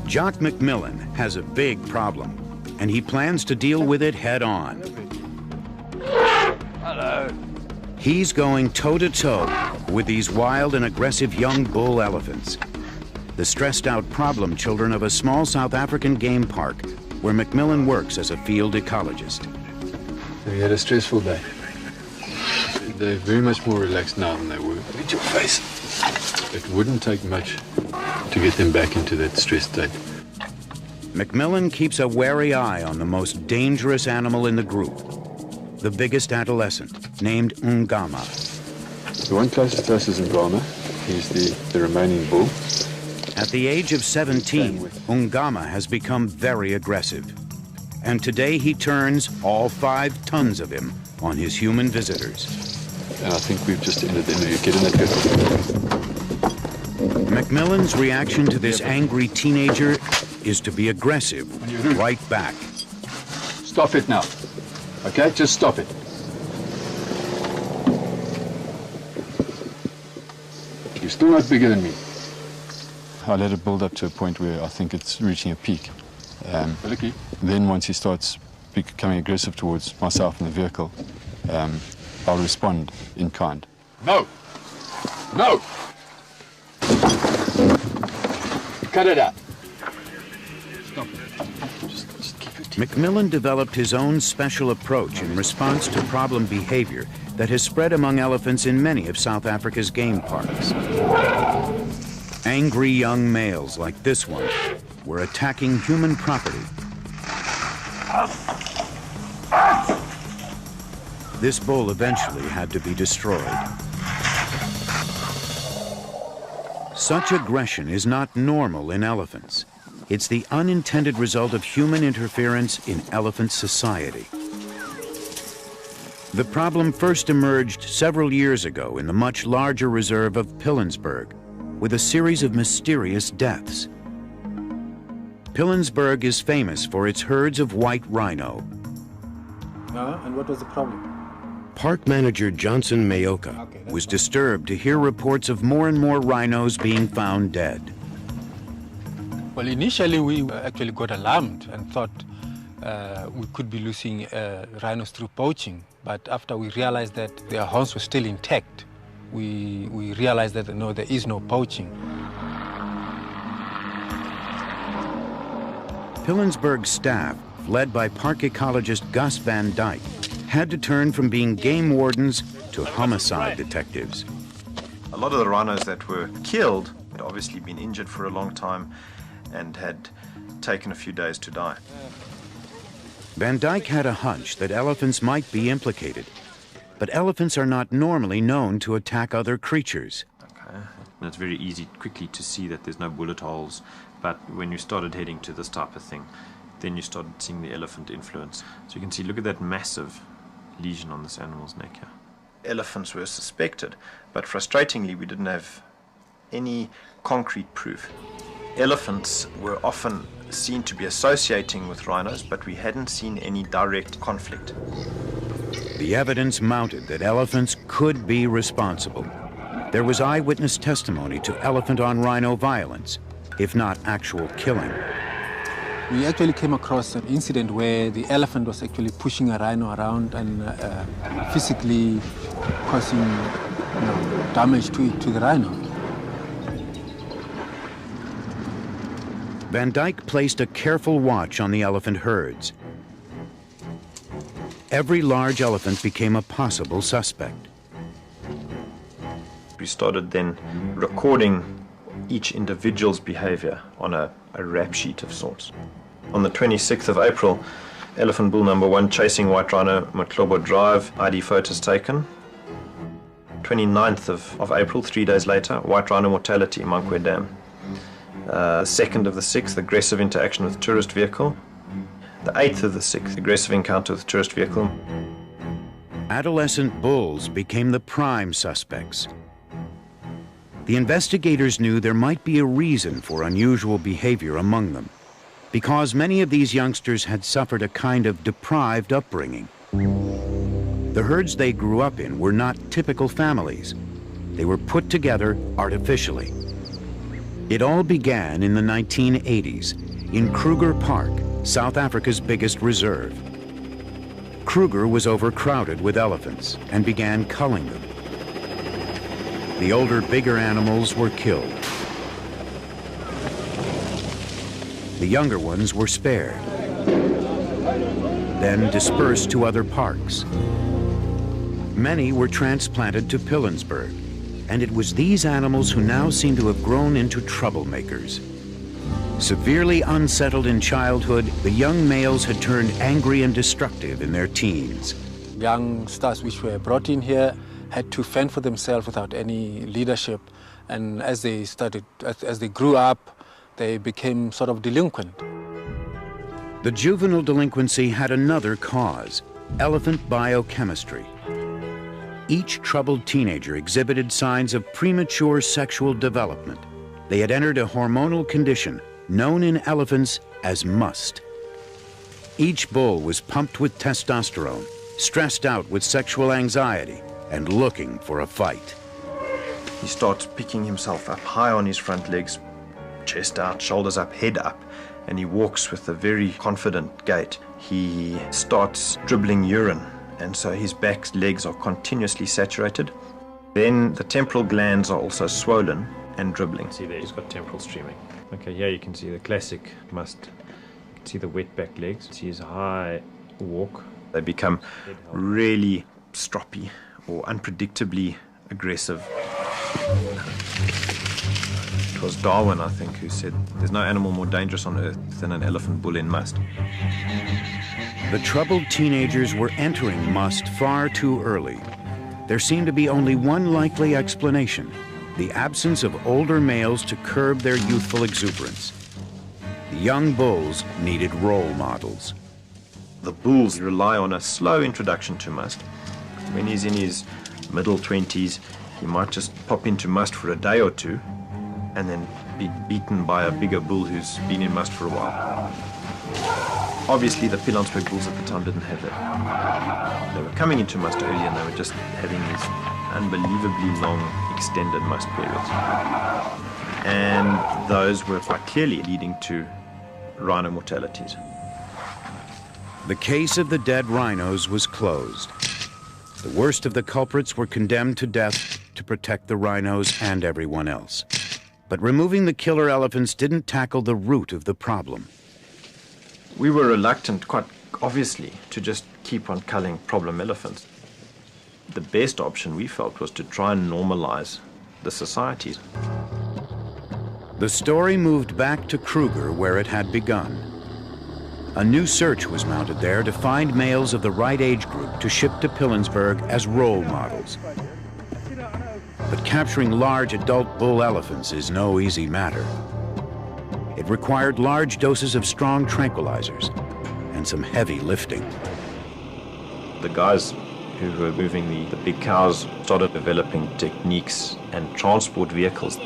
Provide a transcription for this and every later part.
Jock McMillan has a big problem, and he plans to deal with it head-on. Hello. He's going toe-to-toe with these wild and aggressive young bull elephants, the stressed-out problem children of a small South African game park where McMillan works as a field ecologist. So we had a stressful day. They're very much more relaxed now than they were. Look at your face. It wouldn't take much to get them back into that stressed state. McMillan keeps a wary eye on the most dangerous animal in the group, the biggest adolescent, named Ungama. The one closest to us is Ungama. He's the remaining bull. At the age of 17, Ungama has become very aggressive. And today he turns all 5 tons of him on his human visitors. And I think we've just ended the interview. Get in that vehicle. McMillan's reaction to this angry teenager is to be aggressive right back. Stop it now. Okay, just stop it. You're still not bigger than me. I let it build up to a point where I think it's reaching a peak. Then once he starts becoming aggressive towards myself in the vehicle, I'll respond in kind. No! No! Cut it out. Stop it. Just keep it. McMillan developed his own special approach in response to problem behavior that has spread among elephants in many of South Africa's game parks. Angry young males like this one were attacking human property. This bull eventually had to be destroyed. Such aggression is not normal in elephants. It's the unintended result of human interference in elephant society. The problem first emerged several years ago in the much larger reserve of Pilanesberg, with a series of mysterious deaths. Pilanesberg is famous for its herds of white rhino. And what was the problem? Park manager Johnson Mayoka was disturbed to hear reports of more and more rhinos being found dead. Well, initially we actually got alarmed and thought we could be losing rhinos through poaching. But after we realized that their horns were still intact, we realized that no, there is no poaching. Pilanesberg's staff, led by park ecologist Gus Van Dyke, had to turn from being game wardens to homicide detectives. A lot of the rhinos that were killed had obviously been injured for a long time and had taken a few days to die. Van Dyke had a hunch that elephants might be implicated, but elephants are not normally known to attack other creatures. Okay. And it's very easy quickly to see that there's no bullet holes, but when you started heading to this type of thing, then you started seeing the elephant influence. So you can see, look at that massive lesion on this animal's neck here. Elephants were suspected, but frustratingly we didn't have any concrete proof. Elephants were often seen to be associating with rhinos, but we hadn't seen any direct conflict. The evidence mounted that elephants could be responsible. There was eyewitness testimony to elephant-on-rhino violence, if not actual killing. We actually came across an incident where the elephant was actually pushing a rhino around and physically causing damage to the rhino. Van Dyke placed a careful watch on the elephant herds. Every large elephant became a possible suspect. We started then recording each individual's behavior on a rap sheet of sorts. On the 26th of April, elephant bull number 1 chasing white rhino, Matlobo Drive, ID photos taken. 29th of April, 3 days later, white rhino mortality, Mankwe Dam. 2nd of the 6th, aggressive interaction with tourist vehicle. The 8th of the 6th, aggressive encounter with tourist vehicle. Adolescent bulls became the prime suspects. The investigators knew there might be a reason for unusual behavior among them, because many of these youngsters had suffered a kind of deprived upbringing. The herds they grew up in were not typical families. They were put together artificially. It all began in the 1980s in Kruger Park, South Africa's biggest reserve. Kruger was overcrowded with elephants and began culling them. The older, bigger animals were killed. The younger ones were spared, then dispersed to other parks. Many were transplanted to Pilanesberg, and it was these animals who now seem to have grown into troublemakers. Severely unsettled in childhood, the young males had turned angry and destructive in their teens. Young stars which were brought in here had to fend for themselves without any leadership, and as they grew up, they became sort of delinquent. The juvenile delinquency had another cause: elephant biochemistry. Each troubled teenager exhibited signs of premature sexual development. They had entered a hormonal condition known in elephants as must. Each bull was pumped with testosterone, stressed out with sexual anxiety, and looking for a fight. He starts picking himself up high on his front legs, chest out, shoulders up, head up, and he walks with a very confident gait. He starts dribbling urine, and so his back legs are continuously saturated. Then the temporal glands are also swollen and dribbling. See there, he's got temporal streaming. Okay, here you can see the classic must. You can see the wet back legs. See his high walk. They become really stroppy or unpredictably aggressive. It was Darwin, I think, who said there's no animal more dangerous on earth than an elephant bull in must. The troubled teenagers were entering must far too early. There seemed to be only one likely explanation: the absence of older males to curb their youthful exuberance. The young bulls needed role models. The bulls rely on a slow introduction to must. When he's in his middle 20s, he might just pop into must for a day or two and then be beaten by a bigger bull who's been in must for a while. Obviously, the Pilanesberg bulls at the time didn't have that. They were coming into must early and they were just having these unbelievably long, extended must periods. And those were quite clearly leading to rhino mortalities. The case of the dead rhinos was closed. The worst of the culprits were condemned to death to protect the rhinos and everyone else. But removing the killer elephants didn't tackle the root of the problem. We were reluctant, quite obviously, to just keep on culling problem elephants. The best option, we felt, was to try and normalize the societies. The story moved back to Kruger, where it had begun. A new search was mounted there to find males of the right age group to ship to Pilanesberg as role models. But capturing large adult bull elephants is no easy matter. It required large doses of strong tranquilizers and some heavy lifting. The guys who were moving the big cows started developing techniques and transport vehicles.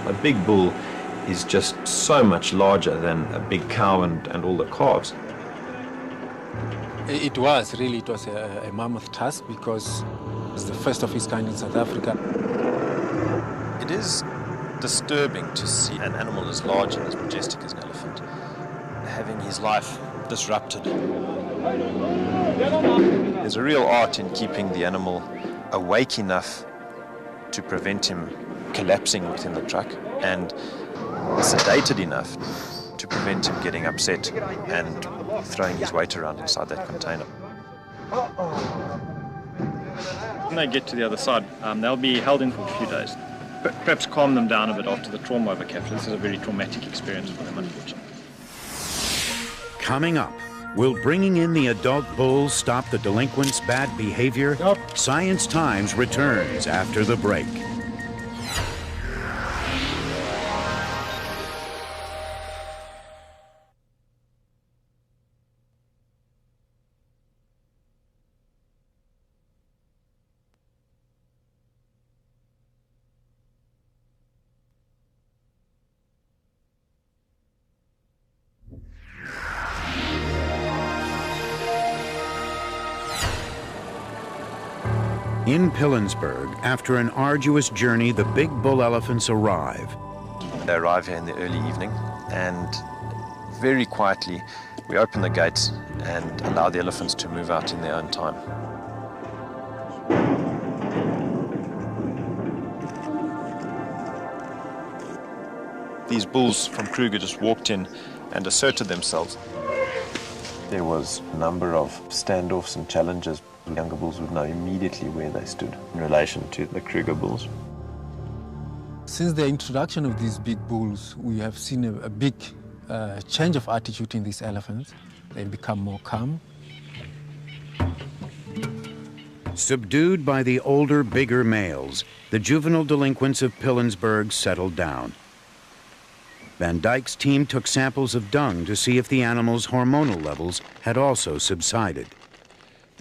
A big bull is just so much larger than a big cow and all the calves. It was a mammoth task because it was the first of its kind in South Africa. It is disturbing to see an animal as large and as majestic as an elephant having his life disrupted. There's a real art in keeping the animal awake enough to prevent him collapsing within the truck and sedated enough to prevent him getting upset and throwing his weight around inside that container. When they get to the other side, they'll be held in for a few days. Perhaps calm them down a bit after the trauma of a capture. This is a very traumatic experience for them, unfortunately. Coming up, will bringing in the adult bulls stop the delinquents' bad behavior? Nope. Science Times returns after the break. In Pilanesberg, after an arduous journey, the big bull elephants arrive. They arrive here in the early evening, and very quietly we open the gates and allow the elephants to move out in their own time. These bulls from Kruger just walked in and asserted themselves. There was a number of standoffs and challenges. The younger bulls would know immediately where they stood in relation to the Kruger bulls. Since the introduction of these big bulls, we have seen a big change of attitude in these elephants. They become more calm. Subdued by the older, bigger males, the juvenile delinquents of Pilanesberg settled down. Van Dyke's team took samples of dung to see if the animals' hormonal levels had also subsided.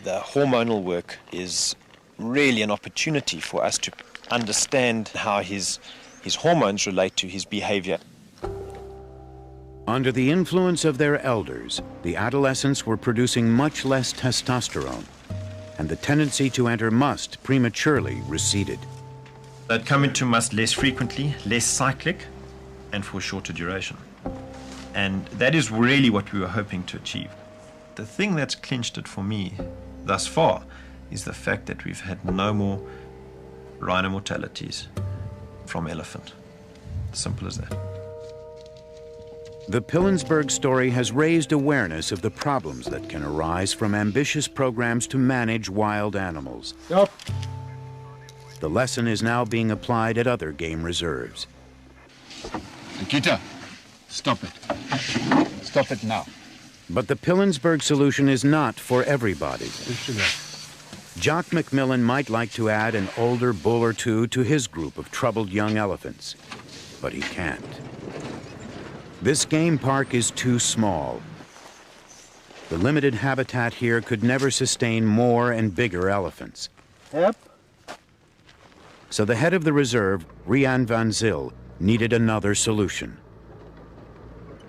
The hormonal work is really an opportunity for us to understand how his hormones relate to his behavior. Under the influence of their elders, the adolescents were producing much less testosterone, and the tendency to enter must prematurely receded. They'd come into must less frequently, less cyclic, and for a shorter duration. And that is really what we were hoping to achieve. The thing that's clinched it for me thus far is the fact that we've had no more rhino mortalities from elephant. Simple as that. The Pilanesberg story has raised awareness of the problems that can arise from ambitious programs to manage wild animals. Yep. The lesson is now being applied at other game reserves. Nikita, stop it. Stop it now. But the Pilanesberg solution is not for everybody. Jock McMillan might like to add an older bull or two to his group of troubled young elephants, but he can't. This game park is too small. The limited habitat here could never sustain more and bigger elephants. Yep. So the head of the reserve, Rian van Zyl, needed another solution.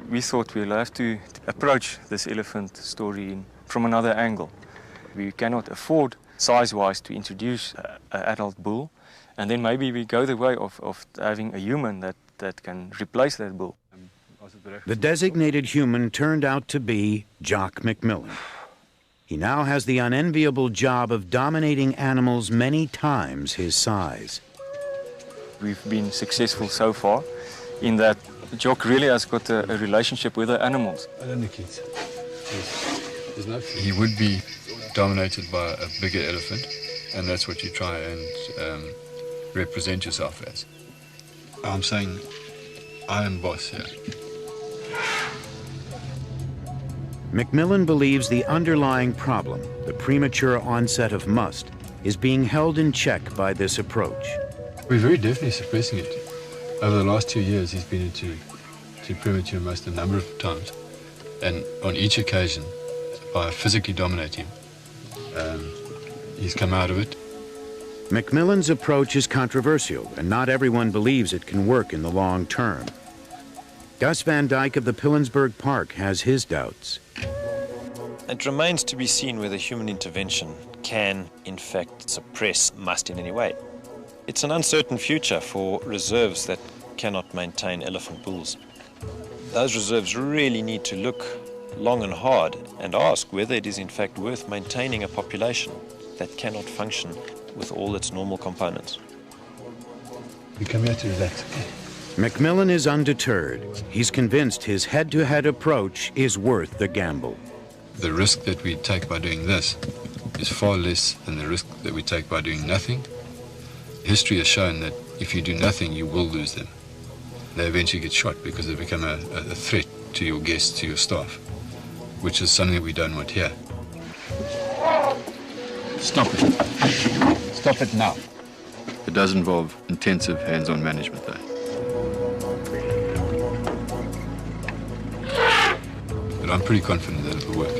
We thought we'll have to approach this elephant story from another angle. We cannot afford, size-wise, to introduce an adult bull, and then maybe we go the way of having a human that can replace that bull. The designated human turned out to be Jock McMillan. He now has the unenviable job of dominating animals many times his size. We've been successful so far in that Jock really has got a relationship with the animals. He would be dominated by a bigger elephant, and that's what you try and represent yourself as. I'm saying I am boss here. McMillan believes the underlying problem, the premature onset of must, is being held in check by this approach. We're very definitely suppressing it. Over the last 2 years, he's been into premature must a number of times, and on each occasion, by physically dominating him, he's come out of it. McMillan's approach is controversial, and not everyone believes it can work in the long term. Gus Van Dyke of the Pilanesberg Park has his doubts. It remains to be seen whether human intervention can, in fact, suppress must in any way. It's an uncertain future for reserves that cannot maintain elephant bulls. Those reserves really need to look long and hard and ask whether it is in fact worth maintaining a population that cannot function with all its normal components. We come here to relax, okay? McMillan is undeterred. He's convinced his head-to-head approach is worth the gamble. The risk that we take by doing this is far less than the risk that we take by doing nothing. History has shown that if you do nothing, you will lose them. They eventually get shot because they become a threat to your guests, to your staff, which is something that we don't want here. Stop it. Stop it now. It does involve intensive hands-on management, though. But I'm pretty confident that it'll work.